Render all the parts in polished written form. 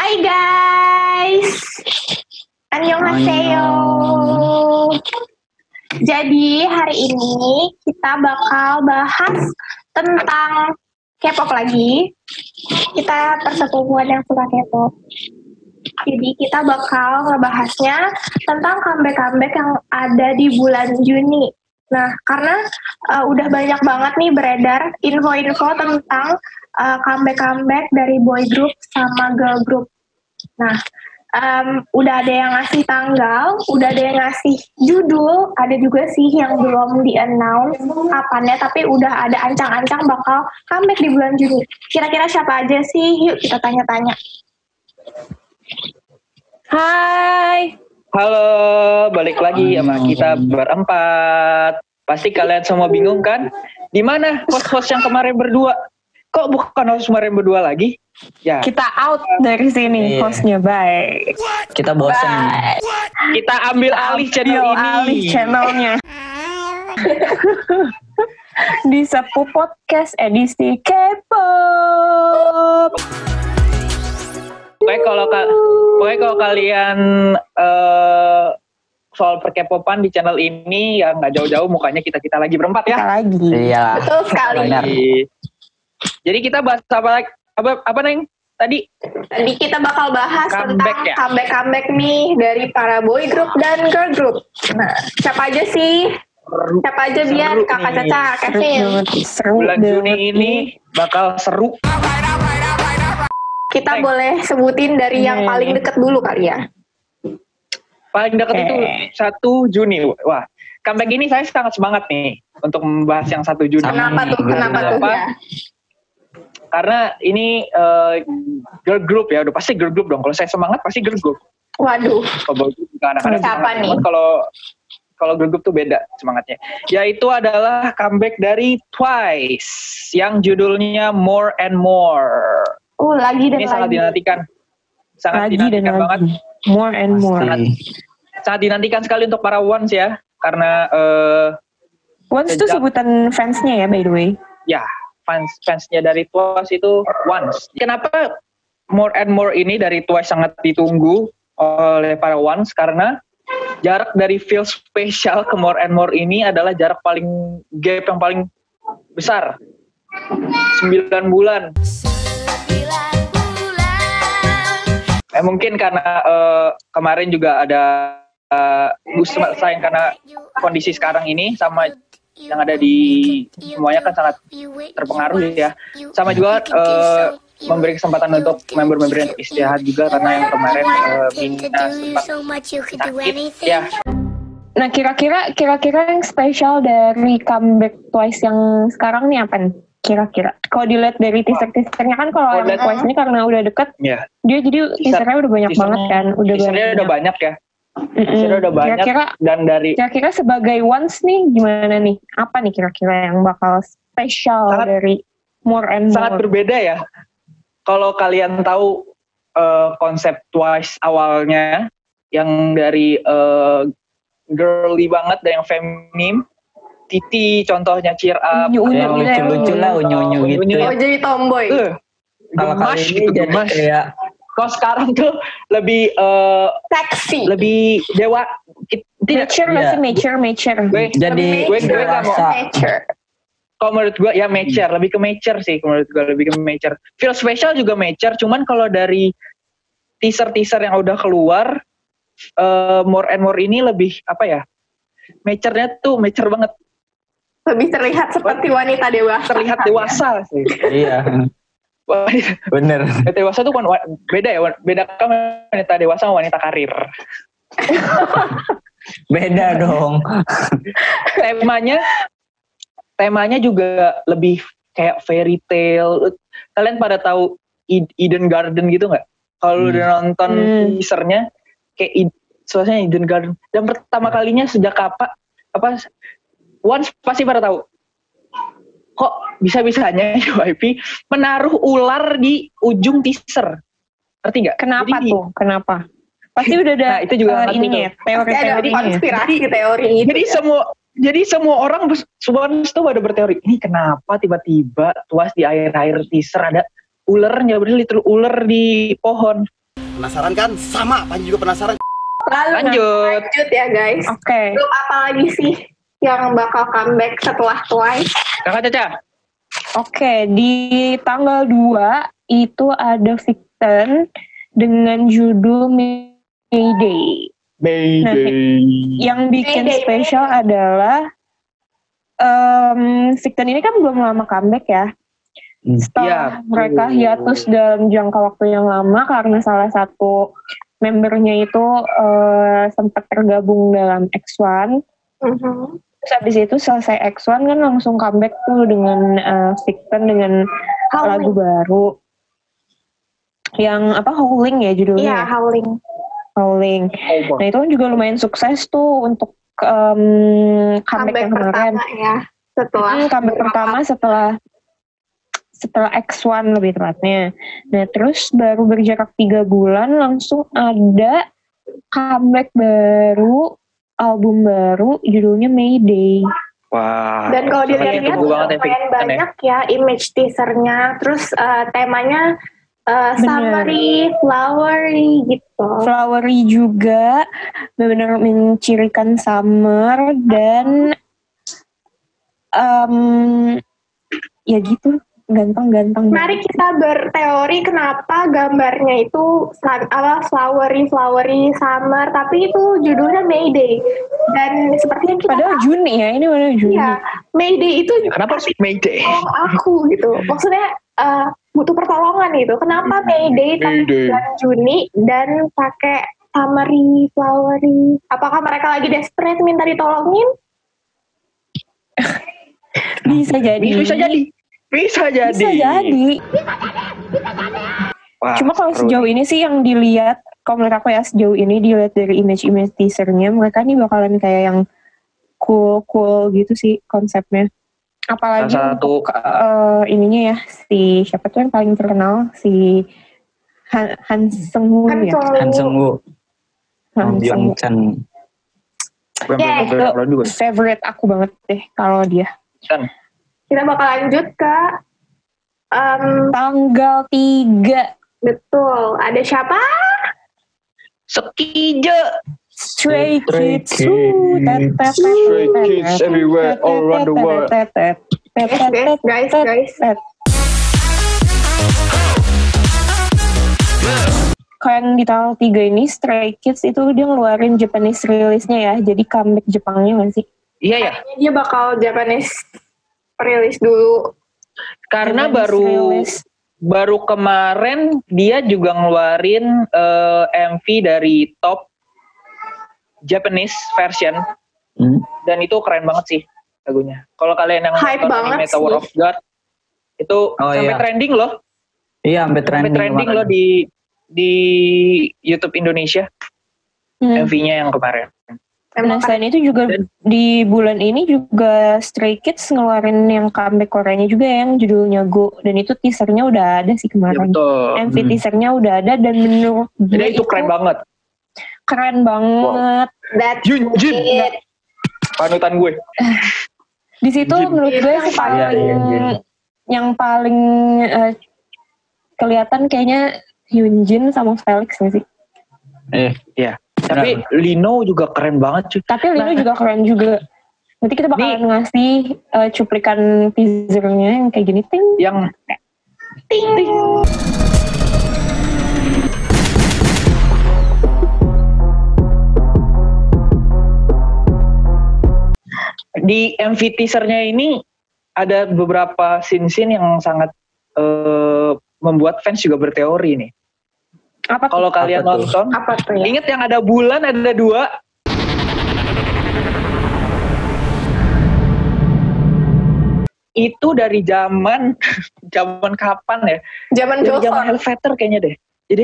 Hai guys, annyeonghaseyo. Jadi hari ini kita bakal bahas tentang K-pop lagi. Kita persetubuhan yang suka K-pop. Jadi kita bakal ngebahasnya tentang comeback-comeback yang ada di bulan Juni. Nah, karena udah banyak banget nih beredar info-info tentang comeback-comeback dari boy group sama girl group. Nah, udah ada yang ngasih tanggal, udah ada yang ngasih judul, ada juga sih yang belum di-announce kapannya, tapi udah ada ancang-ancang bakal comeback di bulan Juni. Kira-kira siapa aja sih? Yuk kita tanya-tanya. Hai. Halo, balik lagi sama kita berempat. Pasti kalian semua bingung kan? Di mana host-host yang kemarin berdua? Kok bukan host kemarin berdua lagi? Ya. Kita out dari sini, hostnya. Bye. Kita bosan. Kita ambil alih channel ini. Alih channelnya. Di Sepu Podcast edisi K-pop. Pokoknya kalau kalian soal per-K-popan di channel ini ya nggak jauh-jauh mukanya kita lagi berempat ya. Kita lagi. Iya. Betul sekali. Benar. Jadi kita bahas apa Neng? Tadi kita bakal bahas comeback, tentang ya? comeback nih dari para boy group dan girl group. Nah, siapa aja sih? Siapa aja biar Kakak Caca, Kevin. bulan Juni ini bakal seru. Kita boleh sebutin dari yang paling deket dulu kali ya. Paling dekat itu 1 Juni. Wah, comeback ini saya sangat semangat nih untuk membahas yang 1 Juni. Kenapa tuh ya? Karena ini girl group ya, udah pasti girl group dong. Kalau saya semangat pasti girl group. Waduh. Kalau kadang-kadang Siapa nih? Kalau girl group tuh beda semangatnya. Yaitu adalah comeback dari Twice yang judulnya More and More. Lagi dan Ini lagi. sangat dinantikan. Sangat Lagi dan dinantikan banget. lagi. More and more. Sangat dinantikan sekali untuk para ones ya. Karena Once itu sebutan fansnya ya, by the way. ya fansnya dari Twice itu Ones. Kenapa More and More ini dari Twice sangat ditunggu oleh para Ones? Karena jarak dari Feel Special ke More and More ini adalah jarak gap yang paling besar. 9 bulan. Mungkin karena kemarin juga ada selain karena kondisi sekarang ini sama yang ada di semuanya kan sangat terpengaruh ya. Sama juga memberi kesempatan untuk member-member untuk istirahat juga karena yang kemarin Mina sempat sakit ya. Nah, kira-kira yang spesial dari comeback Twice yang sekarang nih apa nih? Kira-kira. Kalau dilihat dari teaser-teasernya kan kalau yang Twice ini karena udah deket, dia jadi teasernya udah banyak banget kan. Teasernya udah banyak ya. Teasernya udah banyak. Kira-kira sebagai Ones nih gimana nih? Apa nih kira-kira yang bakal spesial dari More and More? Sangat berbeda ya. Kalau kalian tahu konsep Twice awalnya yang dari girly banget dan yang feminim, Titi contohnya cheer up, lucu-lucu lah, unyu-unyu gitu. Oh, jadi tomboy. Gemas gitu, gemas. Kalau sekarang tuh lebih seksi, lebih dewa. Mature. Jadi gue nggak mau. Kalau menurut gue ya mature, lebih ke mature sih. Menurut gue lebih ke mature. Feel Special juga mature, cuman kalau dari teaser yang udah keluar, More and More ini lebih apa ya? Mature-nya tuh mature banget. Lebih terlihat seperti wanita dewasa. Terlihat dewasa sih. Iya. Bener. Dewasa tuh kan beda ya. Beda kan wanita dewasa sama wanita karir. Beda dong. Temanya juga lebih kayak fairy tale. Kalian pada tahu Eden Garden gitu nggak? Kalau udah nonton teasernya kayak suasana Eden Garden. Dan pertama kalinya sejak Once pasti pada tahu. Kok bisa-bisanya YP menaruh ular di ujung teaser? Ngerti nggak? Kenapa tuh? Kenapa? Pasti udah ada itu juga ininya, teori-teori konspirasi teori itu. Jadi semua orang tuh pada berteori, ini kenapa tiba-tiba Twice di akhir-akhir teaser ada ularnya, bener literal ular di pohon. Penasaran kan? Sama, Panji juga penasaran. Lalu lanjut ya guys. Oke. Grup apa lagi sih yang bakal comeback setelah Twice? Kakak Caca. Oke, di tanggal 2 itu ada Victon dengan judul Mayday. Nah, yang bikin spesial adalah Victon ini kan belum lama comeback ya. Setelah mereka hiatus dalam jangka waktu yang lama karena salah satu membernya itu sempat tergabung dalam X1. Terus abis itu selesai X1 kan langsung comeback tuh dengan Victon dengan lagu baru. Yang apa, Howling ya judulnya? Iya, Howling. Nah itu kan juga lumayan sukses tuh untuk comeback yang kemarin. Comeback pertama setelah X1 lebih tepatnya. Nah terus baru berjarak 3 bulan langsung ada comeback baru, album baru judulnya Mayday. Wah. Dan kalau dilihat lumayan banyak ya image teasernya, terus temanya summery, flowery gitu. Flowery juga, benar-benar mencirikan summer dan ya gitu. Ganteng. Mari kita berteori kenapa gambarnya itu flowery summer, tapi itu judulnya Mayday. Dan sepertinya kita padahal Juni ya, ini mana Juni. Iya, Mayday itu kenapa harus Mayday? Aku gitu. Maksudnya butuh pertolongan gitu. Kenapa Mayday tapi bulan Juni dan pakai summery, flowery? Apakah mereka lagi desperate minta ditolongin? Bisa jadi. Wah, Cuma kalau sejauh ini sih yang dilihat, kalau menurut aku ya sejauh ini dilihat dari image teasernya, mereka nih bakalan kayak yang cool gitu sih konsepnya. Apalagi untuk ininya ya, si siapa tuh yang paling terkenal, si Han Seung-woo ya. Han Seung-woo. Itu favorite aku banget deh kalau dia. Kita bakal lanjut ke tanggal 3. Betul. Ada siapa? Sekija. Stray Kids. Stray Kids everywhere all around the world. Guys. Kalau yang di tanggal 3 ini Stray Kids itu dia ngeluarin Japanese release-nya ya. Jadi comeback Jepangnya nggak sih? Iya ya. Dia bakal Japanese rilis dulu. Karena baru kemarin dia juga ngeluarin MV dari Top Japanese version. Dan itu keren banget sih lagunya. Kalau kalian yang nonton anime Tower of God itu sampai trending loh. Iya, sampai trending loh di YouTube Indonesia. MV-nya yang kemarin. Nah selain itu juga di bulan ini juga Stray Kids ngeluarin yang comeback Koreanya juga yang judulnya Go, dan itu teasernya udah ada sih kemarin. Ya, MV teasernya udah ada dan menurut gue itu keren banget. Wow. That's Yunjin. Panutan gue. Di situ menurut gue yang paling kelihatan kayaknya Hyunjin sama Felix nggak sih? Iya. Tapi Lino juga keren banget cuy. Tapi Lino juga keren juga. Nanti kita bakalan ngasih cuplikan teasernya yang kayak gini. Ting. Yang ting. Di MV teasernya ini ada beberapa scene-scene yang sangat membuat fans juga berteori nih. Kalau kalian nonton, ingat yang ada bulan, ada 2. Itu dari zaman kapan ya? Zaman Helveter kayaknya deh. Jadi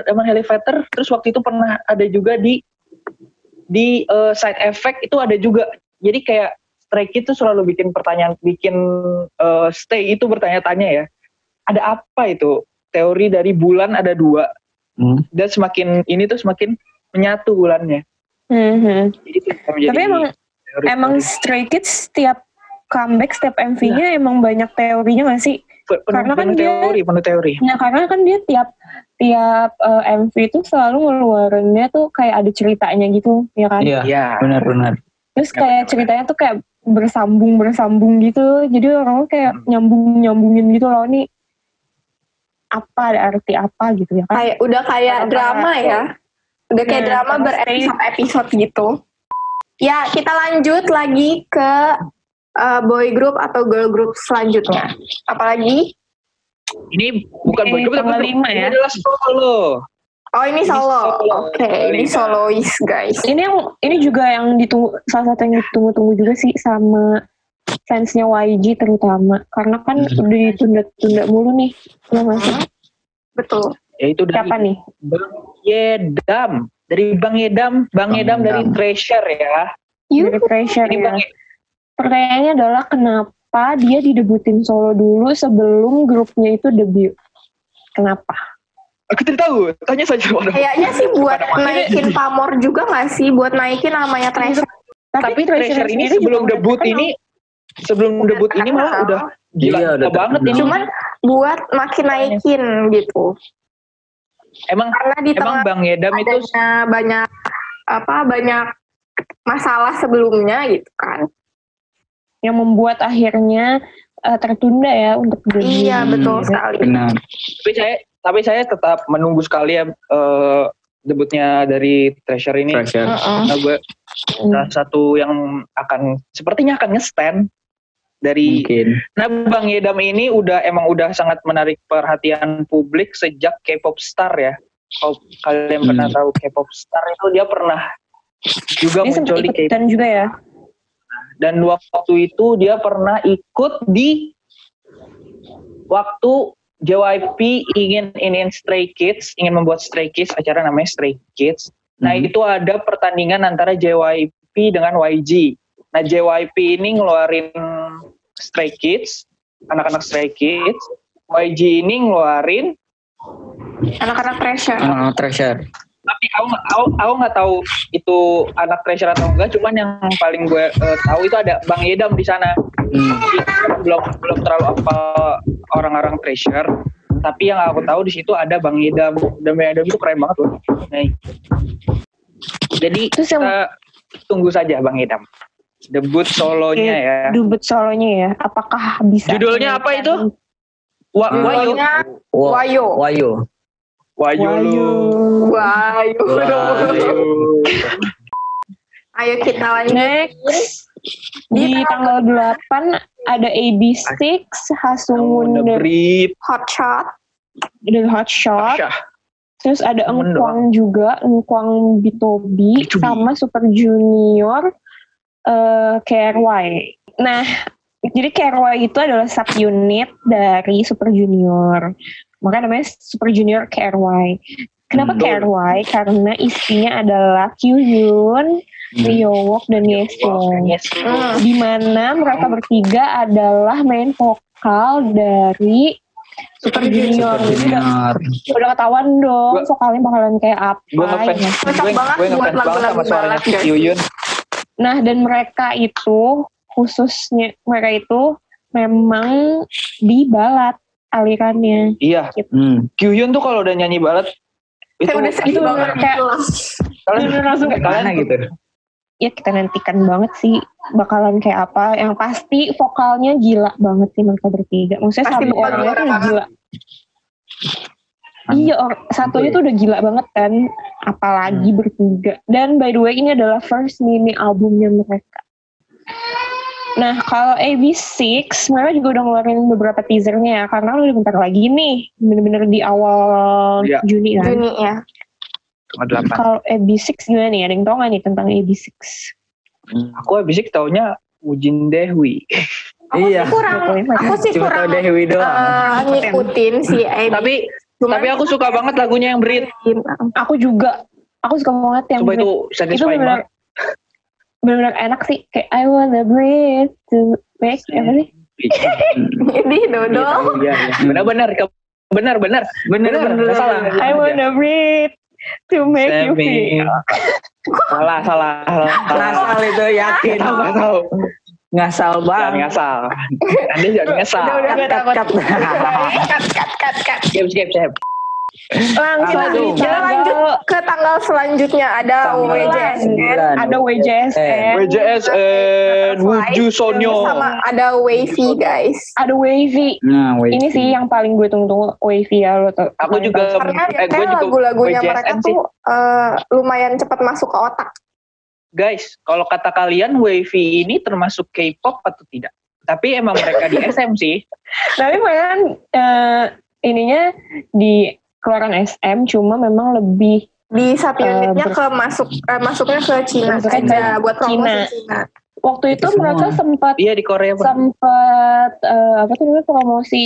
zaman Helveter, terus waktu itu pernah ada juga di side effect itu ada juga. Jadi kayak Stray Kids itu selalu bikin pertanyaan, stay itu bertanya-tanya ya. Ada apa itu? Teori dari bulan ada 2. Dan semakin menyatu bulannya. Jadi tapi emang Stray Kids setiap comeback, setiap MV-nya emang banyak teorinya gak sih? Karena kan penuh teori. Nah, karena kan dia tiap MV itu selalu ngeluarinnya tuh kayak ada ceritanya gitu, ya kan? Iya, benar. Terus kayak ceritanya tuh kayak bersambung gitu. Jadi orang kayak nyambungin gitu loh, nih apa ada arti apa gitu ya kan? Udah kayak drama ya. Udah kayak drama berepisode gitu. Ya, kita lanjut lagi ke boy group atau girl group selanjutnya. Apalagi? Ini bukan boy group tapi ini adalah solo. Oh, ini solo. Oke, ini solois guys. Ini juga yang ditunggu, salah satu yang ditunggu-tunggu juga sih sama fansnya YG terutama. Karena kan udah ditunda-tunda mulu nih. Betul. Ya itu siapa nih? Bang Yedam. Dari Bang Yedam dari Treasure ya. Dari Treasure ya. Pertanyaannya adalah kenapa dia didebutin solo dulu sebelum grupnya itu debut? Kenapa? Aku tidak tahu, tanya saja. Kayaknya sih buat naikin pamor juga nggak sih? Buat naikin namanya Treasure. Tapi Treasure ini sebelum debut ini malah udah gila banget ini. Cuman buat makin naikin gitu. Emang Bang Yedam itu banyak masalah sebelumnya gitu kan. Yang membuat akhirnya tertunda ya untuk debut. Iya, betul sekali. Benar. Tapi saya tetap menunggu sekali ya debutnya dari Treasure ini. Nah, gue salah satu yang sepertinya akan nge-stand dari. Mungkin. Nah, Bang Yedam ini udah sangat menarik perhatian publik sejak K-pop Star ya. Kalau kalian pernah tahu K-pop Star itu dia pernah juga muncul di K-pop juga ya. Dan waktu itu dia pernah ikut di waktu JYP ingin Stray Kids, ingin membuat Stray Kids, acara namanya Stray Kids. Nah itu ada pertandingan antara JYP dengan YG. Nah JYP ini ngeluarin Stray Kids, anak-anak Stray Kids. YG ini ngeluarin anak-anak Treasure. Tapi aku nggak tahu itu anak Treasure atau enggak. Cuman yang paling gue tahu itu ada Bang Yedam di sana. Belum terlalu apa orang-orang Treasure. Tapi yang aku tahu di situ ada Bang Yedam. Dan Bang Yedam itu keren banget loh. Nah, jadi kita tunggu saja Bang Yedam. Debut solonya ya. Debut solonya ya. Apakah bisa? Judulnya apa itu? Wayo. Ayo kita lanjut. Next. Di tanggal 8 ada AB6, Hasungun Hotshot. Terus ada Engkwang juga, Engkwang Bitobi sama Super Junior KRY. Nah, jadi KRY itu adalah subunit dari Super Junior. Makanya namanya Super Junior KRY. Kenapa KRY? Karena isinya adalah Kyuhyun, Ryowok, dan Yesung. Di mana mereka bertiga adalah main vokal dari Super Junior. Udah ketahuan dong vokalnya bakalan kayak apa. Cocok banget buat lagu-lagu balad guys. Nah, dan mereka itu khususnya mereka itu memang di balad alirannya. Iya. Kyuhyun tuh kalau udah nyanyi balad itu kayak kalian langsung kayak mana gitu. Ya kita nantikan banget sih bakalan kayak apa. Yang pasti vokalnya gila banget sih mereka bertiga. Maksudnya satu orangnya tuh udah gila. Iya, satunya tuh udah gila banget kan. Apalagi bertiga. Dan by the way ini adalah first mini albumnya mereka. Nah kalau AB6 mereka juga udah ngeluarin beberapa teasernya ya. Karena udah bentar lagi nih. Bener-bener di awal Juni kan. Juni ya. Kalau AB6 gimana nih? Ada yang tau gak nih tentang AB6? Aku AB6 taunya Wujin Dewi. Aku sih kurang Dewi doang. ngikutin si AB. Tapi aku suka banget lagunya yang Breathe. Aku juga. Aku suka banget yang Breathe. Itu satisfying banget. Benar-benar enak sih. Kayak I wanna breathe to make apa sih? Ini dodol. Benar. Salah. I wanna breathe to make you feel. Salah. Asal itu yakin. Tahu. Ngasal Jangan banget. ngasal. Anda jangan ngasal. Udah cut. Skip. Langsung Aduh. di Kita lanjut ke tanggal selanjutnya ada Tanggal WJSN 9. ada WJSN, WJSN, Wuju Sonyo. sama ada Wavy guys. ada Wavy. Nah, Ini sih yang paling gue tunggu Wavy ya lo tuh. Aku juga Karena gue kayak juga lagu-lagunya mereka WJSN sih. tuh lumayan cepat masuk ke otak. Guys, kalau kata kalian Wavy ini termasuk K-pop atau tidak? Tapi emang mereka di SM sih. Tapi memang ininya di keluaran SM, cuma memang lebih Di satu unitnya ke masuknya ke Cina Masuknya aja ke buat promosi Cina. Cina. waktu itu Semua. mereka sempat Iya di Korea. Bang. sempat apa tuh namanya promosi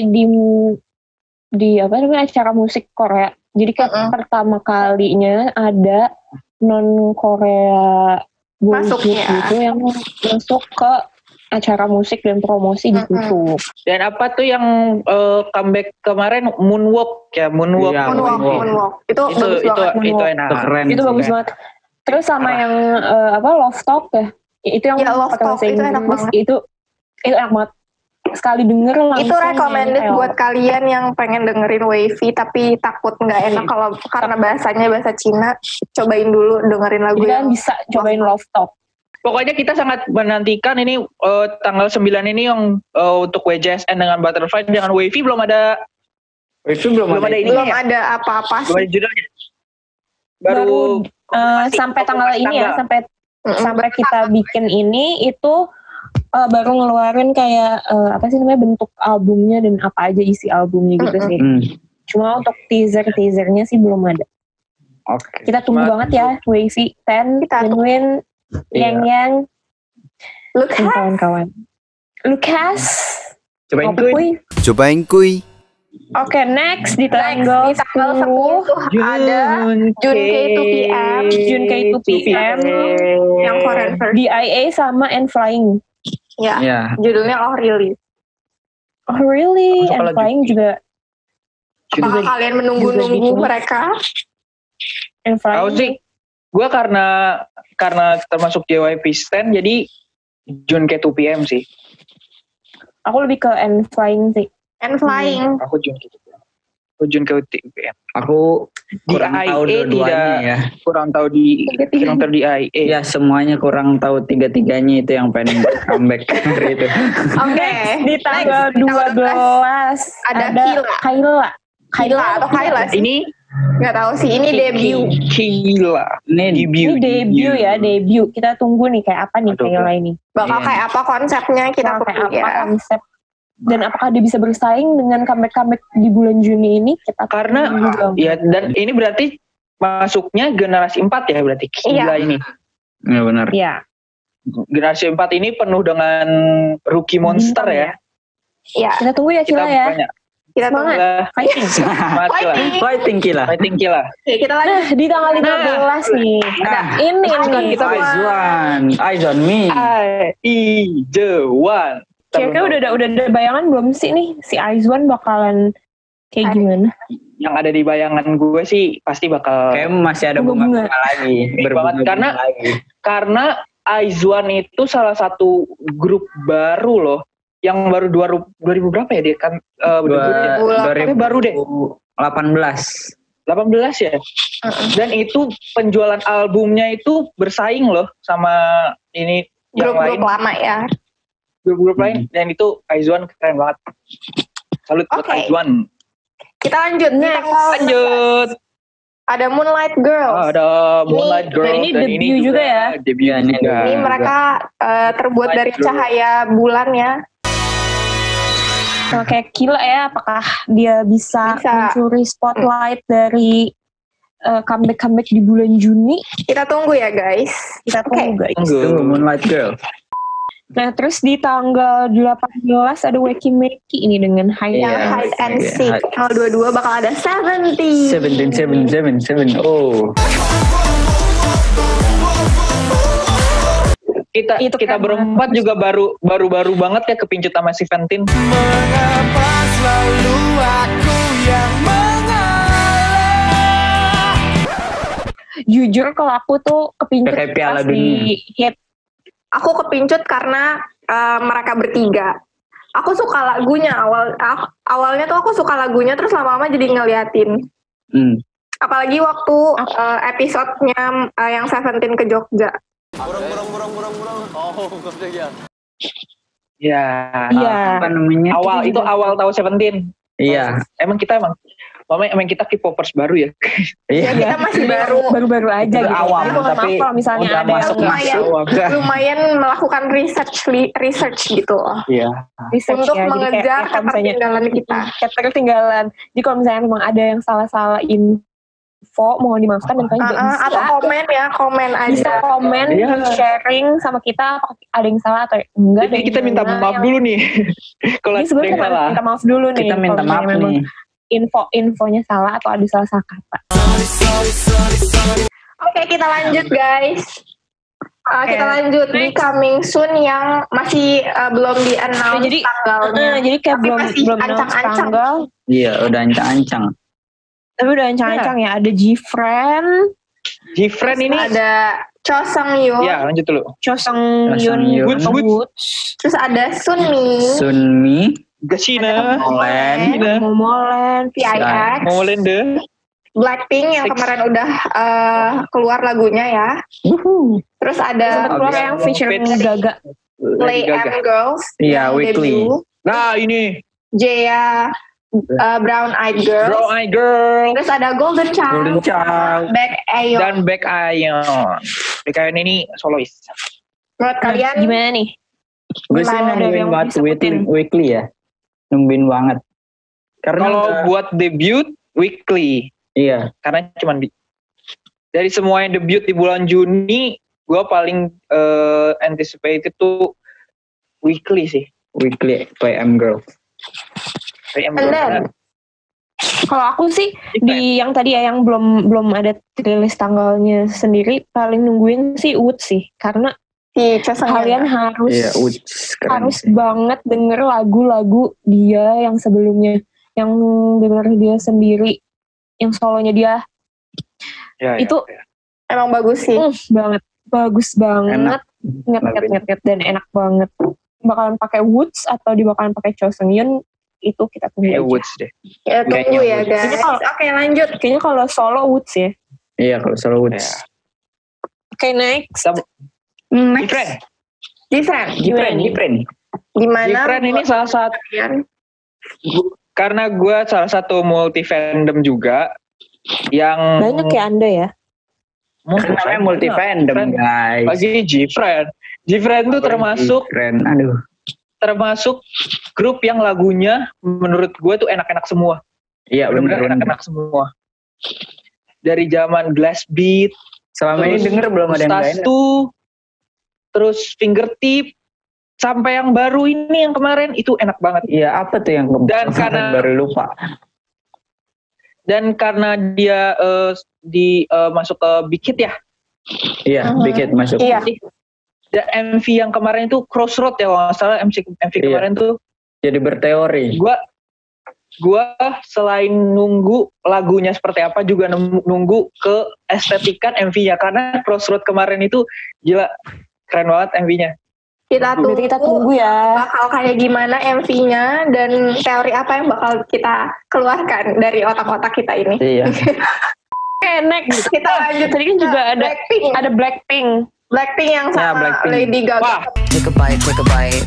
di apa namanya acara musik Korea. Jadi kayak pertama kalinya ada non Korea boy Masuk group ya. gitu yang masuk ke acara musik dan promosi di situ. Dan apa tuh yang comeback kemarin Moonwalk ya Moonwalk. Iya, Moonwalk. Itu bagus itu banget. enak. Keren Itu sih. bagus banget. Terus sama yang apa Love Talk ya. Itu yang Ya, Love pakai Talk, bahasa itu enak Inggris. banget. Itu enak banget. Sekali denger langsung. Itu recommended nempel. buat kalian yang pengen dengerin Wavy tapi takut nggak enak kalau karena bahasanya bahasa Cina. Cobain dulu dengerin lagu Jadi kalian yang bisa cobain Love Talk. Pokoknya kita sangat menantikan ini tanggal 9 ini yang untuk WJSN dengan Butterfly dengan Wavy belum ada Belum ada ini belum ya? ada apa-apa Belum sih. ada judulnya. Baru konfirmasi- sampai tanggal konfirmasi ini ya, tanggal. sampai kita bikin ini itu baru ngeluarin kayak apa sih namanya bentuk albumnya dan apa aja isi albumnya gitu sih. Cuma untuk teasernya sih belum ada. Oke. Kita tunggu Cuma banget ya Wavy, Ten, Kita tunggu. Genuine, yang Look dan kawan-kawan. Lucas, Cobain Kopi tuh. Kuy. Cobain kuy. Oke, next di Next, tanggal di tanggal 10 10 ada Junke 2PM. Junke 2PM yang Korean version. DIA sama And Flying. Ya, Ya. judulnya Oh Really. Oh really? Masuk And kalau Flying juga. Apakah kalian menunggu-nunggu juga gitu. mereka? And Flying. Aku sih, gue karena termasuk JYP Stan, jadi Junke 2PM sih. Aku lebih ke And Flying sih. And Flying. Aku Junke 2PM. Aku Di kurang tahu IA dua-duanya ya. kurang tahu di IA. Ya semuanya kurang tahu tiga-tiganya itu yang pengen comeback itu. Oke. Di tanggal 12 ada Kyla atau Kyla sih? Ini Nggak tahu sih. Ini debut. Gila. Ini Ini debut ya, debut. Kita tunggu nih kayak apa nih Aduh. Kayla ini. Bakal Iya. kayak apa konsepnya kita Kayak tunggu apa ya. konsep dan apakah dia bisa bersaing dengan comeback di bulan Juni ini? Kita Karena tunggu dong. ya dan ini berarti masuknya generasi 4 ya berarti gila ini. Ya benar. Iya. Generasi 4 ini penuh dengan rookie monster Bintang ya. Iya. Kita tunggu ya Cila ya. banyak. Kita tunggu. Semangat. Fighting. Mati lah. Fighting kila. Fighting Kila. Oke, kita lanjut. Nah, di tanggal 15 nih. Nah, Ini kan nih. kita Eyes on me. Aizuan. Kira-kira udah ada bayangan belum sih nih si Aizwan bakalan kayak gimana? Yang ada di bayangan gue sih pasti bakal Kayak masih ada Bunga-bunga. bunga lagi. banget, karena- lagi. karena Aizuan itu salah satu grup baru loh yang baru 2000 berapa ya dia kan tapi baru deh 18. 18 ya. Dan itu penjualan albumnya itu bersaing loh sama ini yang Grup-grup lain, lama ya. grup-grup lain dan itu Aizuan keren banget. Salut buat Oke. Aizuan. Kita lanjut. Di tanggal Lanjut. ada Moonlight Girls. Ada Moonlight Girls ini dan debut juga ya. Debut Ya, ini juga. Ini mereka terbuat Moonlight dari Girls. cahaya bulan ya. Oke, gila ya apakah dia bisa Bisa. mencuri spotlight dari comeback di bulan Juni? Kita tunggu ya guys. Kita tunggu guys. Tuh, Moonlight Girl. Nah, terus di tanggal 18 ada Weki Meki ini dengan Yang Iya. Hide and Iya, Seek. Hide. Tanggal 22 bakal ada 70. 17. Oh. Kita Itu kita keren berempat juga baru banget ya kepincut sama si Ventin. Jujur kalau aku tuh kepincut Kayak Piala pas di hit. Aku kepincut karena mereka bertiga. Aku suka lagunya awalnya tuh aku suka lagunya, terus lama-lama jadi ngeliatin. Apalagi waktu episodenya yang Seventeen ke Jogja. Burung. Oh, 갑자기야. Ya. Apa namanya? Awal tahu Seventeen. Iya. Emang kita kita K-popers baru ya. Ya kita masih baru-baru aja gitu. Awam, Jadi tapi kalau misalnya udah ada masuk yang lumayan melakukan research gitu. Iya. Untuk ya, mengejar ketertinggalan kita. Ketertinggalan. Jadi kalau misalnya memang ada yang salah-salah info, mohon dimaafkan dan kalian juga bisa. Atau komen aja. Bisa komen, sharing sama kita apa ada yang salah atau enggak. Jadi kita minta maaf dulu nih. Kalau ada yang salah. Minta maaf dulu nih. Kita minta maaf nih. Infonya salah atau ada salah kata. Oke, kita lanjut guys. Kita lanjut di coming soon yang masih belum di-announce tanggalnya. Jadi kayak tapi belum ancang-ancang tanggal. Iya, udah ancang-ancang. Tapi udah ancang-ancang ya. Ada G-Friend ini ada Cho Seung-yoon. Ya, lanjut dulu. Cho Seung-yoon. Woods. Terus ada Sunmi. Gashina. Momoland. VIX. Momoland deh. Blackpink yang kemarin udah keluar lagunya ya. Terus ada keluar yang featuring Gaga. Play M Girls. Iya, Weekly. Nah, ini Jaya Brown Eyed Girl. Terus ada Golden Child. Baek Ayeon. Dan Baek Ayeon. Baek Ayeon ini solois. Menurut kalian gimana nih? Gue sih nungguin banget Weekly ya. Nungguin banget. Karena kalau buat debut Weekly. Iya. Karena cuman dari semua yang debut di bulan Juni, gue paling anticipated tuh Weekly sih. Weekly Play M Girl. Kalau aku sih di yang tadi ya yang belum ada rilis tanggalnya sendiri, paling nungguin sih Woods sih, karena kalian harus banget denger lagu-lagu dia yang sebelumnya, yang benar dia sendiri, yang solonya dia itu emang bagus sih, bagus banget, nget dan enak banget. Bakalan pakai Woods atau dibakalan pakai Cho Seung-yoon, itu kita tunggu aja. Woods deh. Ya tunggu ya guys. Oke lanjut. Kayaknya kalau solo Woods ya. Iya kalau solo Woods. Ya. Oke, next. Different. Gimana? Different ini salah satu. Karena gue salah satu multi fandom juga yang banyak ya Anda ya. Namanya multi fandom guys. Lagi G-Friend tuh termasuk grup yang lagunya menurut gue tuh enak-enak semua. Iya benar enak-enak semua. Dari zaman Blast Beat, selama ini denger belum ada yang lain. Terus Fingertip, sampai yang baru ini yang kemarin itu enak banget. Iya apa tuh yang karena baru lupa. Dan karena dia masuk ke Big Hit ya. Iya Big Hit masuk. Iya. Dan MV yang kemarin itu Crossroad ya kalau nggak salah MV kemarin tuh. Jadi berteori. Gua selain nunggu lagunya seperti apa juga nunggu ke estetikan MV-nya karena Crossroad kemarin itu gila keren banget MV-nya. Kita tunggu ya bakal kayak gimana MV-nya dan teori apa yang bakal kita keluarkan dari otak-otak kita ini. Iya. Oke, next kita lanjut. Tadi kan juga ada Blackpink yang sama Lady Gaga. Take a bite.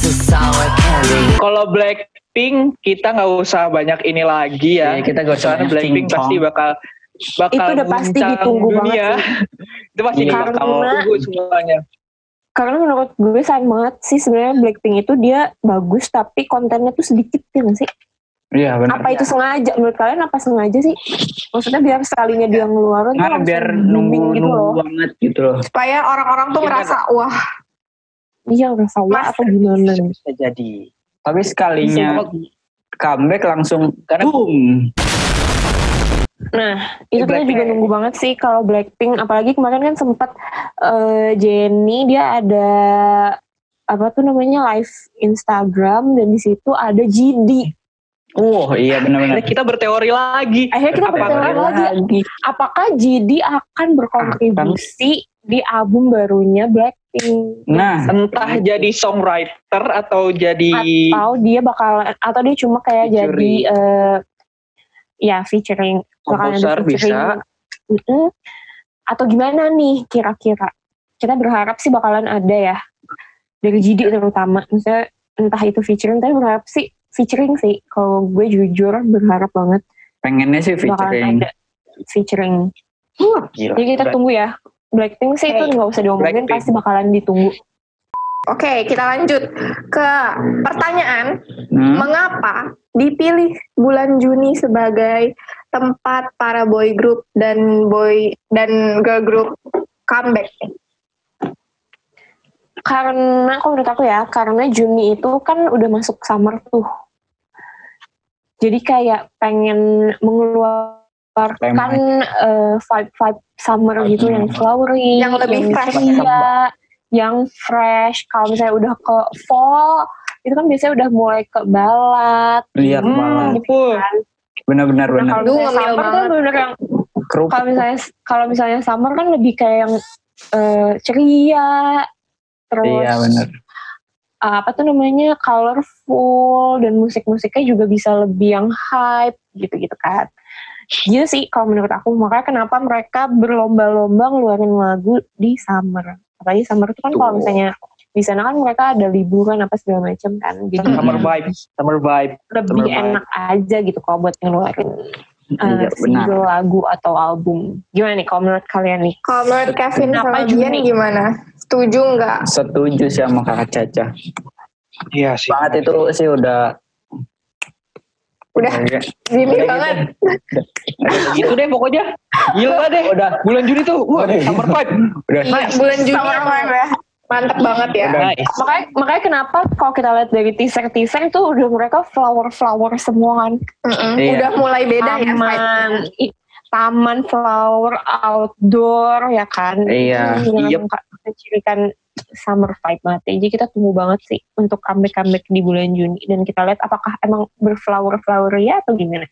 Sour candy. Kalau Blackpink kita nggak usah banyak ini lagi ya. Iya, kita nggak usah. Soalnya Blackpink pasti bakal itu udah pasti ditunggu banget sih. Itu pasti bakal tunggu semuanya. Karena menurut gue sayang banget sih sebenarnya Blackpink itu dia bagus tapi kontennya tuh sedikit ya nggak sih? Iya benar. Apa itu sengaja? Menurut kalian apa sengaja sih? Maksudnya biar sekalinya dia ngeluarin tuh biar nunggu gitu loh. Banget gitu loh. Supaya orang-orang tuh ngerasa wah. Iya ngerasa wah atau gimana? Bisa jadi. Tapi sekalinya comeback langsung boom. Nah, itu kita juga nunggu banget sih kalau Blackpink, apalagi kemarin kan sempat Jennie dia ada apa tuh namanya live Instagram dan di situ ada GD. Oh iya benar-benar. Kita berteori lagi. Akhirnya kita berteori lagi. Apakah GD akan berkontribusi di album barunya Blackpink? Blackpink. Nah, entah jadi songwriter atau dia cuma kayak jadi featuring, komposer bisa. Atau gimana nih kira-kira? Kita berharap sih bakalan ada ya dari JD terutama. Misalnya entah itu featuring, tapi berharap sih featuring sih. Kalau gue jujur berharap banget. Pengennya sih featuring. Gila. Jadi kita tunggu ya. Blackpink sih itu nggak usah diomongin, pasti bakalan ditunggu. Oke, kita lanjut ke pertanyaan. Mengapa dipilih bulan Juni sebagai tempat para boy group dan girl group comeback? Karena menurut aku ya, karena Juni itu kan udah masuk summer tuh. Jadi kayak pengen mengeluarkan vibe summer gitu yang flowery, yang lebih fresh, yang fresh. Kalau misalnya udah ke fall, itu kan biasanya udah mulai ke balad. Iya, balad. Gitu kan. Benar. Kalau misalnya summer kan bener yang kalau misalnya summer kan lebih kayak yang ceria, terus iya benar. Colorful, dan musik-musiknya juga bisa lebih yang hype gitu-gitu kan. Gitu sih kalau menurut aku. Makanya kenapa mereka berlomba-lomba ngeluarin lagu di summer. Apalagi summer itu kan kalau misalnya di sana kan mereka ada liburan apa segala macam kan. Jadi summer vibe. Lebih enak aja gitu kalau buat ngeluarin single lagu atau album. Gimana nih kalau menurut kalian nih? Kalau menurut Kevin sama Dian gimana? Setuju nggak? Setuju sih sama Kakak Caca. Iya sih. Banget itu sih udah gini banget. Gitu deh pokoknya. Gila deh. Udah bulan Juni tuh. Summer vibe. Iya, bulan Juni mantap banget ya. Nice. Makanya kenapa kalau kita lihat dari teaser itu udah mereka flower semua kan. Udah mulai beda ya. Taman flower outdoor ya kan. Iya. Mencirikan summer vibe banget. Jadi kita tunggu banget sih untuk comeback di bulan Juni, dan kita lihat apakah emang berflower ya atau gimana.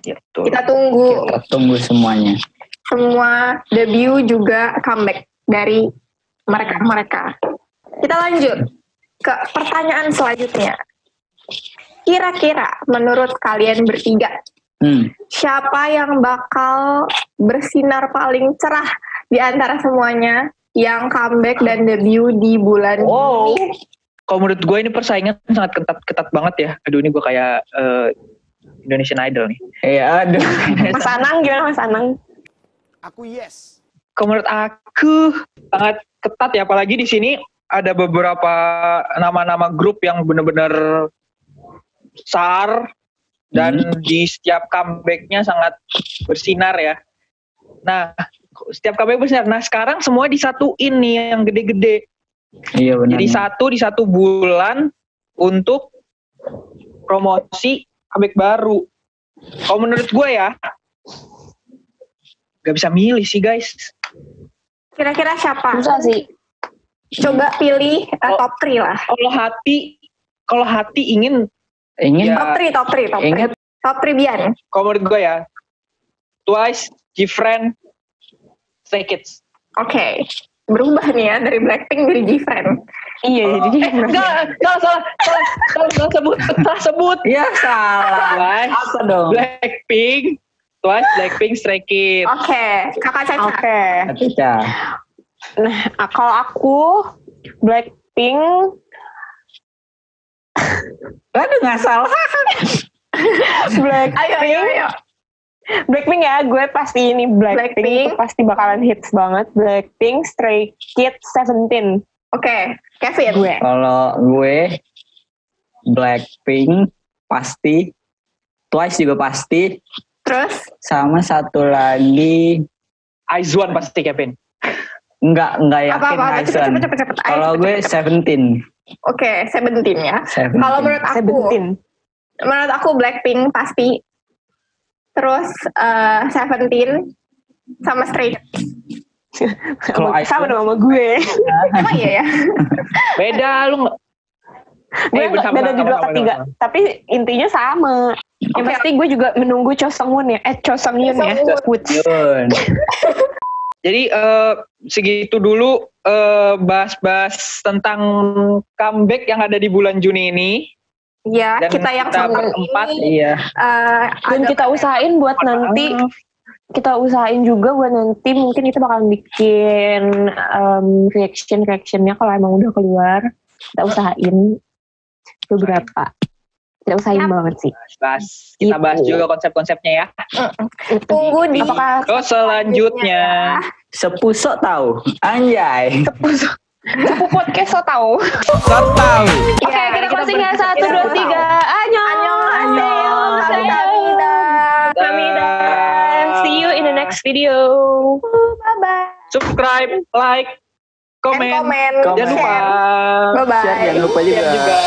Ya, kita tunggu semuanya. Semua debut juga comeback dari mereka. Kita lanjut ke pertanyaan selanjutnya. Kira-kira menurut kalian bertiga, siapa yang bakal bersinar paling cerah di antara semuanya yang comeback dan debut di bulan ini? Kalau menurut gue ini persaingan sangat ketat banget ya. Aduh, ini gue kayak Indonesian Idol nih. Iya, aduh. Mas Anang gimana Mas Anang? Aku yes. Kalau menurut aku sangat ketat ya, apalagi di sini ada beberapa nama-nama grup yang benar-benar besar dan di setiap comebacknya sangat bersinar ya. Nah, setiap comeback bersinar. Nah, sekarang semua disatuin nih yang gede-gede. Iya benar. Jadi di satu bulan untuk promosi comeback baru. Kalau menurut gue ya, gak bisa milih sih guys. Kira-kira siapa? Susah sih. Coba pilih top 3 lah. Kalau hati ingin ya, top 3. Top 3 Bian. Kalau menurut gue ya, Twice, Gfriend, Stray Kids. Oke. Berubah nih ya dari Blackpink jadi Gfriend. Iya, jadi salah sebut. Ya salah. Apa dong? Blackpink, Twice, Blackpink, Stray Kids. Oke, Kakak Caca. Oke. Nah, kalau aku Blackpink. Aduh, nggak salah. Ayo. Blackpink ya, gue pasti ini Blackpink pasti bakalan hits banget. Blackpink, Stray Kids, 17. Oke, Kevin. Kalau gue Blackpink pasti, Twice juga pasti. Terus? Sama satu lagi IZ*ONE pasti Kevin. Enggak yakin IZ*ONE. Cepet. Kalau gue 17. Oke, 17 ya. Kalau menurut aku Blackpink pasti. Terus 17 sama Stray Kids. Kalau sama dong sama gue. Emang iya ya? Beda lu. Gue beda di 2 ke 3. Tapi intinya sama. Yang pasti gue juga menunggu Cho Seung-woon ya. Cho Seung-yoon ya. Jadi segitu dulu bahas-bahas tentang comeback yang ada di bulan Juni ini. Iya, kita yang keempat. Iya. Dan kita usahain buat nanti. Kita usahain juga buat nanti mungkin kita bakalan bikin reaction-reactionnya kalau emang udah keluar. Kita usahain beberapa. Kita usahain banget sih. Kita bahas juga konsep-konsepnya ya. Tunggu di selanjutnya. Sepusok tahu. Anjay. Sepu podcast so tahu. So tahu. Oke, kita closing ya 1, 2, 3. Annyeong. Kamida. See you in the next video. Bye-bye. Subscribe, like, komen. Jangan lupa. Bye-bye. Jangan lupa juga.